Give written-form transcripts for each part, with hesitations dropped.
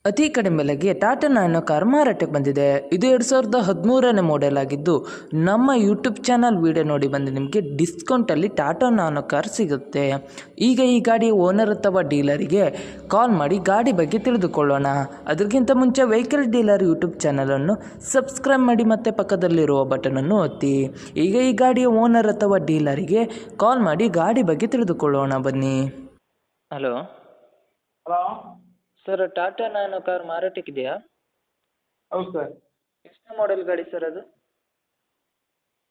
ಅತಿ ಕಡಿಮೆ ಬೆಲೆಗೆ ಟಾಟಾ ನ್ಯಾನೋ ಕಾರ್ ಮಾರಾಟಕ್ಕೆ ಬಂದಿದೆ. ಇದು 2013ನೇ ಮಾಡೆಲ್ ಆಗಿದ್ದು, ನಮ್ಮ ಯೂಟ್ಯೂಬ್ ಚಾನಲ್ ವಿಡಿಯೋ ನೋಡಿ ಬಂದು ನಿಮಗೆ ಡಿಸ್ಕೌಂಟಲ್ಲಿ ಟಾಟಾ ನ್ಯಾನೋ ಕಾರ್ ಸಿಗುತ್ತೆ. ಈಗ ಈ ಗಾಡಿಯ ಓನರ್ ಅಥವಾ ಡೀಲರಿಗೆ ಕಾಲ್ ಮಾಡಿ ಗಾಡಿ ಬಗ್ಗೆ ತಿಳಿದುಕೊಳ್ಳೋಣ. ಅದಕ್ಕಿಂತ ಮುಂಚೆ ವೆಹಿಕಲ್ ಡೀಲರ್ ಯೂಟ್ಯೂಬ್ ಚಾನಲನ್ನು ಸಬ್ಸ್ಕ್ರೈಬ್ ಮಾಡಿ ಮತ್ತು ಪಕ್ಕದಲ್ಲಿರುವ ಬಟನನ್ನು ಒತ್ತಿ. ಈಗ ಈ ಗಾಡಿಯ ಓನರ್ ಅಥವಾ ಡೀಲರಿಗೆ ಕಾಲ್ ಮಾಡಿ ಗಾಡಿ ಬಗ್ಗೆ ತಿಳಿದುಕೊಳ್ಳೋಣ ಬನ್ನಿ. Hello hello sir, Tata Nano car ಮಾರಾಟಕ್ಕಿದೆಯಾ? ಹೌದು ಸರ್. ಎಷ್ಟು ಮಾಡೆಲ್ ಗಾಡಿ ಸರ್ ಅದು?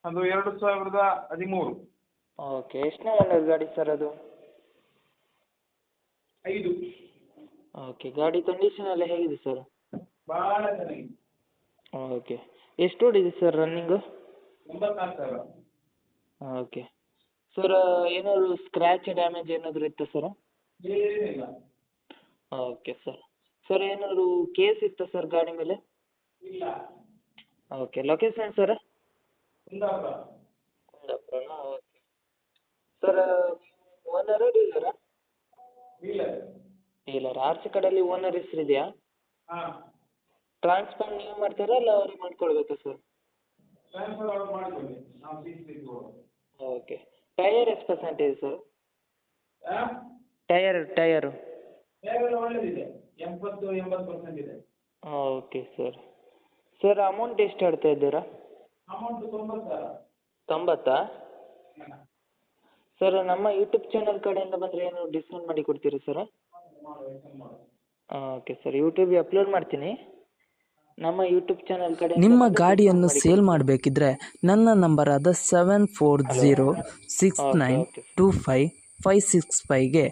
ಅದು 2013. ಓಕೆ, ಎಷ್ಟನೇ ಓನರ್ ಗಾಡಿ ಸರ್ ಅದು? 5. ಓಕೆ, ಗಾಡಿ ಕಂಡೀಷನ್ ಎಲ್ಲ ಹೇಗಿದೆ ಸರ್? ಭಾಳ ಚೆನ್ನಾಗಿದೆ. ಓಕೆ, ಎಷ್ಟು ಓಡಿದೆ ಸರ್ ರನ್ನಿಂಗು? 94,000. ಓಕೆ ಸರ್, ಏನಾದರೂ ಸ್ಕ್ರ್ಯಾಚ್ ಡ್ಯಾಮೇಜ್ ಏನಾದರೂ ಇತ್ತಾ ಸರ್? ಏನಿಲ್ಲ. ಓಕೆ ಸರ್ ಏನಾದರೂ ಕೇಸ್ ಇತ್ತಾ ಸರ್ ಗಾಡಿ ಮೇಲೆ? ಇಲ್ಲ. Okay, location sir? ಕುಂದಾಪುರ. ಕುಂದಾಪುರನಾ? ಓಕೆ ಸರ್, ಓನರಾ ಡೀಲರಾ? ಡೀಲರ್. ಆರ್ ಸಿ ಕಾರ್ಡಲ್ಲಿ ಓನರ್ ಹೆಸರಿದೆಯಾ? ಹಾಂ, ಟ್ರಾನ್ಸ್ಫರ್ ನೀವು ಮಾಡ್ತೀರಾ ಅಲ್ಲ ಅವ್ರಿಗೆ ಮಾಡ್ಕೊಳ್ಬೇಕಾ ಸರ್? ಟ್ರಾನ್ಸ್ಫರ್ ಅವ್ರು ಮಾಡಿಕೊಳ್ಳಿ, ನಾವು ಸಿಗ್ತೀವಿ. ಓಕೆ, ಟೈಯರ್ ಎಷ್ಟು ಪರ್ಸೆಂಟ್ ಇದೆ ಸರ್? ಹಾಂ, ಟೈಯರು? ಟೈರೆಲ್ಲ ಒಳ್ಳೆದಿದೆ, 80% ಇದೆ. ಓಕೆ ಸರ್ ಅಮೌಂಟ್ ಎಷ್ಟು ಹೇಳ್ತಾ ಇದ್ದೀರಾ? ಅಮೌಂಟ್ 90,000. 90? ಸರ್, ನಮ್ಮ ಯೂಟ್ಯೂಬ್ ಚಾನಲ್ ಕಡೆಯಿಂದ ಬಂದರೆ ಏನು ಡಿಸ್ಕೌಂಟ್ ಮಾಡಿ ಕೊಡ್ತೀರಾ ಸರ್? ಓಕೆ ಸರ್, ಯೂಟ್ಯೂಬಿಗೆ ಅಪ್ಲೋಡ್ ಮಾಡ್ತೀನಿ. ನಮ್ಮ ಯೂಟ್ಯೂಬ್ ಚಾನಲ್ ಕಡೆ ನಿಮ್ಮ ಗಾಡಿಯನ್ನು ಸೇಲ್ ಮಾಡಬೇಕಿದ್ರೆ ನನ್ನ ನಂಬರ್ ಆದ 740692556565ಗೆ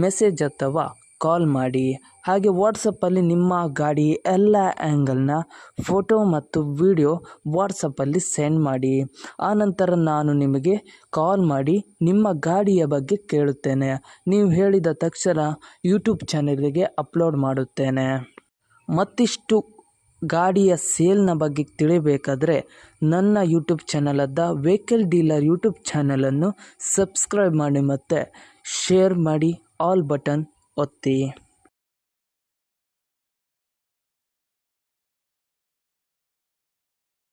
ಮೆಸೇಜ್ ಅಥವಾ ಕಾಲ್ ಮಾಡಿ. ಹಾಗೆ ವಾಟ್ಸಪ್ಪಲ್ಲಿ ನಿಮ್ಮ ಗಾಡಿ ಎಲ್ಲ ಆ್ಯಂಗಲ್ನ ಫೋಟೋ ಮತ್ತು ವಿಡಿಯೋ ವಾಟ್ಸಪ್ಪಲ್ಲಿ ಸೆಂಡ್ ಮಾಡಿ. ಆನಂತರ ನಾನು ನಿಮಗೆ ಕಾಲ್ ಮಾಡಿ ನಿಮ್ಮ ಗಾಡಿಯ ಬಗ್ಗೆ ಕೇಳುತ್ತೇನೆ. ನೀವು ಹೇಳಿದ ತಕ್ಷಣ ಯೂಟ್ಯೂಬ್ ಚಾನಲಿಗೆ ಅಪ್ಲೋಡ್ ಮಾಡುತ್ತೇನೆ. ಮತ್ತಿಷ್ಟು ಗಾಡಿಯ ಸೇಲ್ನ ಬಗ್ಗೆ ತಿಳಿಬೇಕಾದರೆ ನನ್ನ ಯೂಟ್ಯೂಬ್ ಚಾನಲಾದ ವೆಹಿಕಲ್ ಡೀಲರ್ ಯೂಟ್ಯೂಬ್ ಚಾನಲನ್ನು ಸಬ್ಸ್ಕ್ರೈಬ್ ಮಾಡಿ ಮತ್ತು ಶೇರ್ ಮಾಡಿ, ಆಲ್ ಬಟನ್ ಒತ್ತಿ.